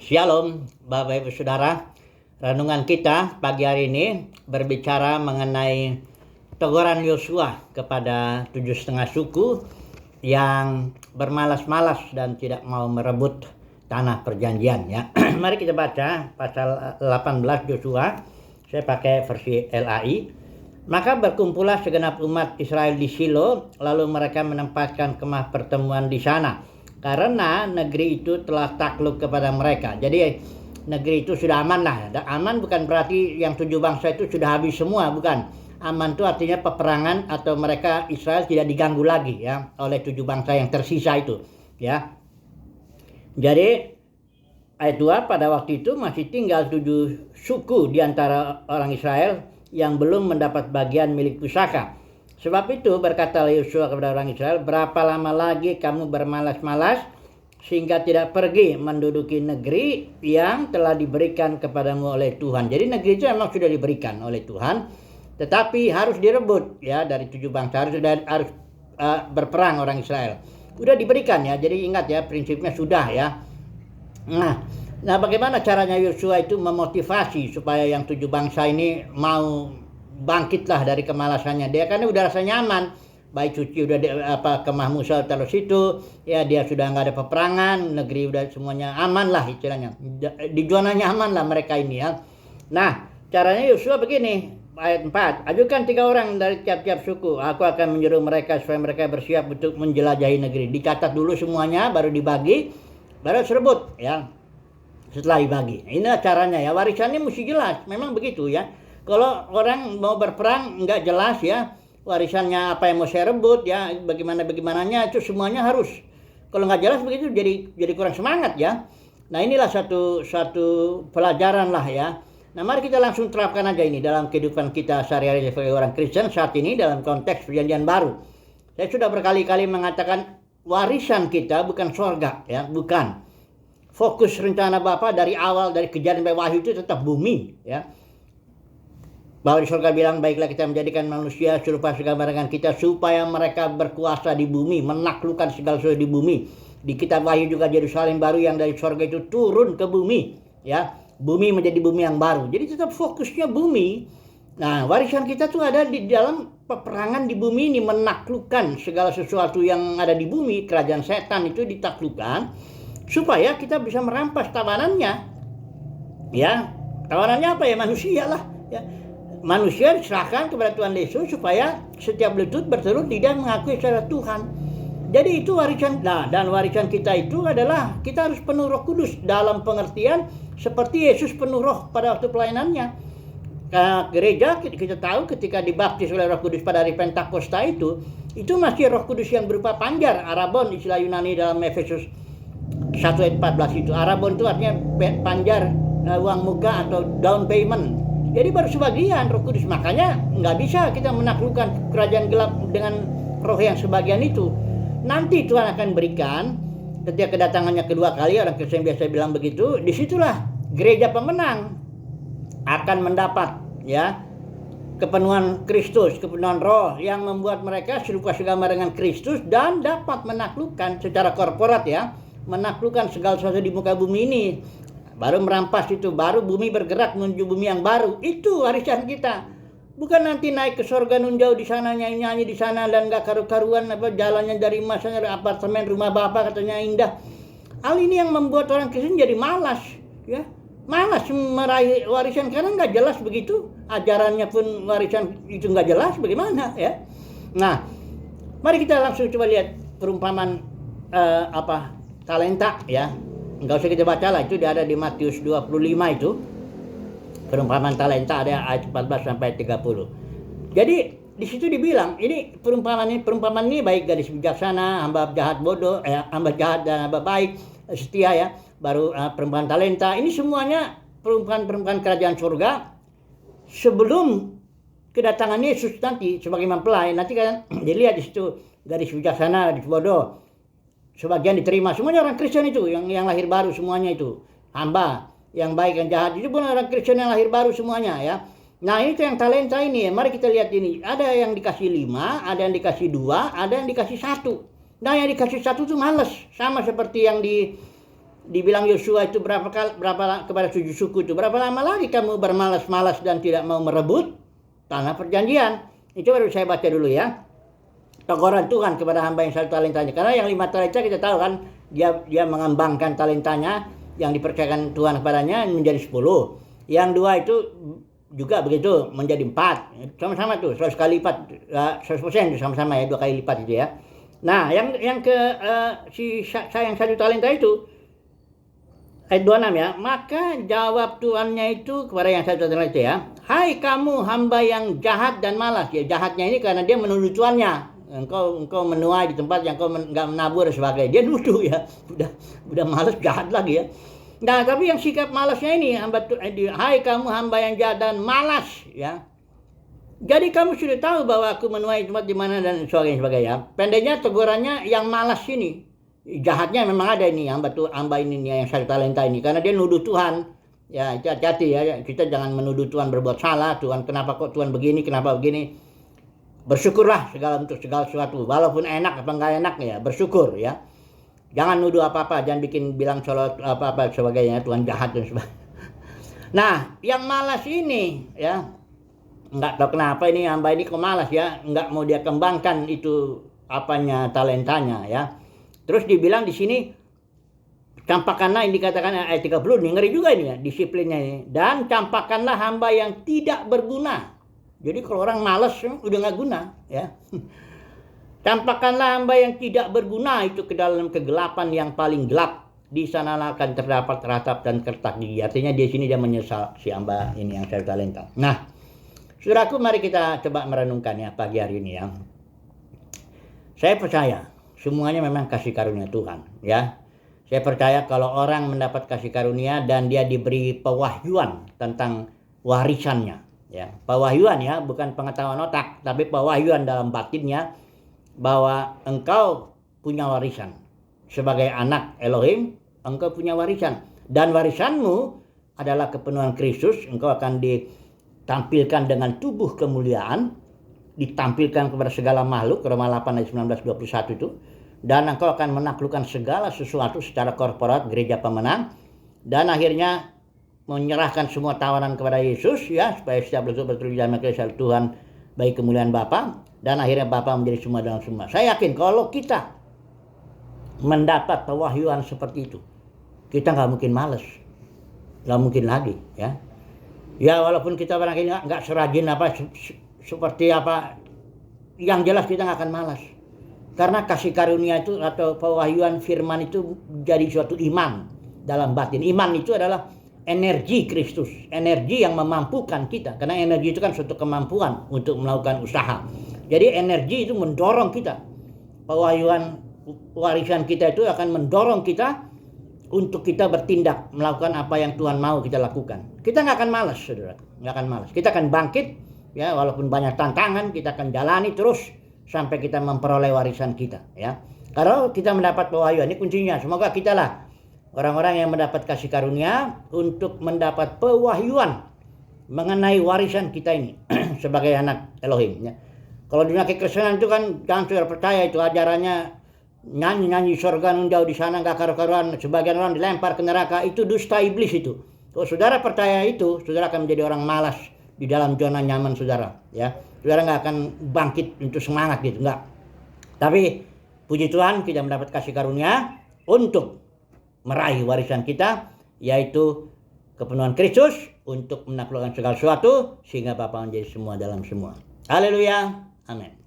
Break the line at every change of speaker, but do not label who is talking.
Shalom, Bapak Ibu Saudara. Renungan kita pagi hari ini berbicara mengenai teguran Yosua kepada 7,5 suku yang bermalas-malas dan tidak mau merebut tanah perjanjian, ya. Mari kita baca pasal 18 Yosua. Saya pakai versi LAI. Maka berkumpullah segenap umat Israel di Shilo, lalu mereka menempatkan kemah pertemuan di sana, karena negeri itu telah takluk kepada mereka. Jadi negeri itu sudah aman lah. Aman bukan berarti yang 7 bangsa itu sudah habis semua, bukan. Aman itu artinya peperangan atau mereka Israel tidak diganggu lagi, ya, oleh 7 bangsa yang tersisa itu, ya. Jadi ayat 2, pada waktu itu masih tinggal 7 suku di antara orang Israel yang belum mendapat bagian milik pusaka. Sebab itu berkata Yosua kepada orang Israel, berapa lama lagi kamu bermalas-malas sehingga tidak pergi menduduki negeri yang telah diberikan kepadamu oleh Tuhan. Jadi negeri itu memang sudah diberikan oleh Tuhan, tetapi harus direbut, ya, dari 7 bangsa. Harus berperang orang Israel. Sudah diberikan, ya. Jadi ingat, ya, prinsipnya sudah, ya. Nah, bagaimana caranya Yosua itu memotivasi supaya yang 7 bangsa ini mau bangkitlah dari kemalasannya. Dia kan udah rasa nyaman, baik suci udah kemah Musa taruh situ, ya, dia sudah nggak ada peperangan, negeri udah semuanya aman lah istilahnya, di zona nyaman lah mereka ini, ya. Nah, caranya Yosua begini, ayat 4, ajukan 3 orang dari tiap-tiap suku, aku akan menyuruh mereka supaya mereka bersiap untuk menjelajahi negeri. Dicatat dulu semuanya, baru dibagi, baru serebut, ya. Setelah dibagi, inilah caranya, ya. Warisannya mesti jelas, memang begitu, ya. Kalau orang mau berperang nggak jelas, ya, warisannya apa yang mau saya rebut, ya, bagaimananya itu semuanya harus. Kalau nggak jelas begitu jadi kurang semangat, ya. Nah, inilah satu pelajaran lah, ya. Nah, mari kita langsung terapkan aja ini dalam kehidupan kita sehari-hari sebagai orang Kristen saat ini dalam konteks perjanjian baru. Saya sudah berkali-kali mengatakan warisan kita bukan surga, ya, bukan. Fokus rencana Bapa dari awal, dari Kejadian sampai Wahyu itu tetap bumi, ya. Bahwa di surga bilang, baiklah kita menjadikan manusia serupa segambar dengan kita supaya mereka berkuasa di bumi, menaklukkan segala sesuatu di bumi. Di kitab Wahyu juga Yerusalem baru yang dari surga itu turun ke bumi, ya. Bumi menjadi bumi yang baru. Jadi tetap fokusnya bumi. Nah, warisan kita tuh ada di dalam peperangan di bumi ini, menaklukkan segala sesuatu yang ada di bumi. Kerajaan setan itu ditaklukkan supaya kita bisa merampas tawanannya, ya. Tawanannya apa, ya? Manusia lah, ya. Manusia diserahkan kepada Tuhan Yesus supaya setiap lutut bertelut lidah mengakui secara Tuhan. Jadi itu warisan. Nah, dan warisan kita itu adalah kita harus penuh Roh Kudus dalam pengertian seperti Yesus penuh Roh pada waktu pelayanannya. Gereja kita tahu ketika dibaptis oleh Roh Kudus pada hari Pentakosta itu masih Roh Kudus yang berupa panjar, arabon, istilah Yunani dalam Efesus 1 ayat 14 itu. Arabon itu artinya panjar, uang muka atau down payment. Jadi baru sebagian Roh Kudus. Makanya nggak bisa kita menaklukkan kerajaan gelap dengan roh yang sebagian itu. Nanti Tuhan akan berikan ketika kedatangannya kedua kali, orang Kristen biasa bilang begitu. Disitulah gereja pemenang akan mendapat, ya, kepenuhan Kristus, kepenuhan roh yang membuat mereka serupa segambar dengan Kristus dan dapat menaklukkan secara korporat, ya, menaklukkan segala sesuatu di muka bumi ini. Baru merampas itu, baru bumi bergerak menuju bumi yang baru. Itu warisan kita. Bukan nanti naik ke surga nunjau di sana, nyanyi-nyanyi di sana dan gak karu-karuan, jalannya dari emasnya, dari apartemen, rumah Bapak katanya indah. Hal ini yang membuat orang Kristen jadi malas, ya. Malas meraih warisan karena nggak jelas begitu. Ajarannya pun warisan itu nggak jelas bagaimana, ya. Nah, mari kita langsung coba lihat perumpamaan talenta, ya. Nggak usah kita baca lah, itu ada di Matius 25 itu. Perumpamaan talenta ada ayat 14 sampai 30. Jadi di situ dibilang, ini perumpamaan ini baik gadis bijaksana, hamba jahat bodoh, hamba jahat dan hamba baik, setia, ya. Baru perumpamaan talenta, ini semuanya perumpamaan kerajaan surga sebelum kedatangan Yesus nanti sebagai mempelai. Nanti kan dilihat di situ gadis bijaksana, gadis bodoh. Sebagian diterima, semuanya orang Kristen itu, yang lahir baru semuanya itu. Hamba, yang baik, yang jahat, itu pun orang Kristen yang lahir baru semuanya, ya. Nah, ini yang talenta ini, mari kita lihat ini. Ada yang dikasih 5, ada yang dikasih 2, ada yang dikasih 1. Nah, yang dikasih 1 itu males. Sama seperti yang di dibilang Yosua itu kepada 7 suku itu, berapa lama lagi kamu bermalas-malas dan tidak mau merebut tanah perjanjian? Itu baru saya baca dulu ya. Teguran Tuhan kepada hamba yang 1 talentanya. Karena yang 5 talenta kita tahu kan, dia mengembangkan talentanya yang dipercayakan Tuhan kepadanya menjadi 10. Yang 2 itu juga begitu menjadi 4. Sama-sama tuh 100 kali lipat, 100% sama-sama ya, 2 kali lipat itu ya. Nah, yang yang 1 talenta itu ayat 26 ya, maka jawab tuannya itu kepada yang 1 talenta itu ya, hai kamu hamba yang jahat dan malas. Ya, jahatnya ini karena dia menuduh tuannya, engkau menuai di tempat yang kau nggak menabur dan sebagainya. Dia nuduh ya, udah malas, jahat lagi ya. Nah, tapi yang sikap malasnya ini, hai kamu hamba yang jahat dan malas ya. Jadi kamu sudah tahu bahwa aku menuai tempat di mana dan sebagainya. Pendeknya tegurannya yang malas ini. Jahatnya memang ada ini hamba ini yang 1 talenta ini, karena dia nuduh Tuhan. Ya, hati-hati ya, kita jangan menuduh Tuhan berbuat salah. Tuhan, kenapa kok Tuhan begini, kenapa begini? Bersyukurlah untuk segala sesuatu, walaupun enak apa enggak enak ya, bersyukur ya. Jangan nuduh apa-apa, jangan bilang salah apa-apa sebagainya, Tuhan jahat dan sebagainya. Nah, yang malas ini ya, enggak tahu kenapa ini hamba ini kok malas ya, enggak mau dia kembangkan itu talentanya ya. Terus dibilang di sini, campakkanlah, ini dikatakan ayat 30, ngeri juga ini ya, disiplinnya ini. Dan campakkanlah hamba yang tidak berguna. Jadi kalau orang malas udah nggak guna ya. Campakkanlah hamba yang tidak berguna itu ke dalam kegelapan yang paling gelap. Di sanalah akan terdapat ratap dan kertak gigi. Artinya di sini dia menyesal, si hamba ini yang 1 talenta. Nah, saudaraku, mari kita coba merenungkan ya pagi hari ini ya. Saya percaya semuanya memang kasih karunia Tuhan ya. Saya percaya kalau orang mendapat kasih karunia dan dia diberi pewahyuan tentang warisannya ya. Pewahyuan ya, bukan pengetahuan otak, tapi pewahyuan dalam batinnya bahwa engkau punya warisan. Sebagai anak Elohim, engkau punya warisan. Dan warisanmu adalah kepenuhan Kristus. Engkau akan ditampilkan dengan tubuh kemuliaan, ditampilkan kepada segala makhluk, Roma 8 ayat 19-21 itu. Dan engkau akan menaklukkan segala sesuatu secara korporat, gereja pemenang. Dan akhirnya menyerahkan semua tawanan kepada Yesus ya, supaya setiap betul-betul dijamah keesaan Tuhan bagi kemuliaan Bapa, dan akhirnya Bapa menjadi semua dalam semua. Saya yakin kalau kita mendapat pewahyuan seperti itu, kita nggak mungkin malas, nggak mungkin lagi ya. Ya, walaupun kita barangkali nggak serajin seperti apa, yang jelas kita nggak akan malas, karena kasih karunia itu atau pewahyuan firman itu jadi suatu iman dalam batin. Iman itu adalah energi Kristus, energi yang memampukan kita, karena energi itu kan suatu kemampuan untuk melakukan usaha. Jadi energi itu mendorong kita. Pewahyuan warisan kita itu akan mendorong kita untuk kita bertindak, melakukan apa yang Tuhan mau kita lakukan. Kita nggak akan malas, saudara, nggak akan malas. Kita akan bangkit ya, walaupun banyak tantangan, kita akan jalani terus sampai kita memperoleh warisan kita ya. Kalau kita mendapat pewahyuan, ini kuncinya. Semoga kita lah orang-orang yang mendapat kasih karunia untuk mendapat pewahyuan mengenai warisan kita ini sebagai anak Elohim ya. Kalau dunia kekristenan itu kan jangan saudara percaya itu ajarannya nyanyi surga nun jauh di sana gak karu-karuan, sebagian orang dilempar ke neraka, itu dusta iblis itu. Kalau saudara percaya itu, saudara akan menjadi orang malas di dalam zona nyaman saudara ya. Saudara nggak akan bangkit untuk semangat gitu, enggak. Tapi puji Tuhan kita mendapat kasih karunia untuk meraih warisan kita, yaitu kepenuhan Kristus untuk menaklukkan segala sesuatu sehingga Bapa menjadi semua dalam semua. Haleluya, amin.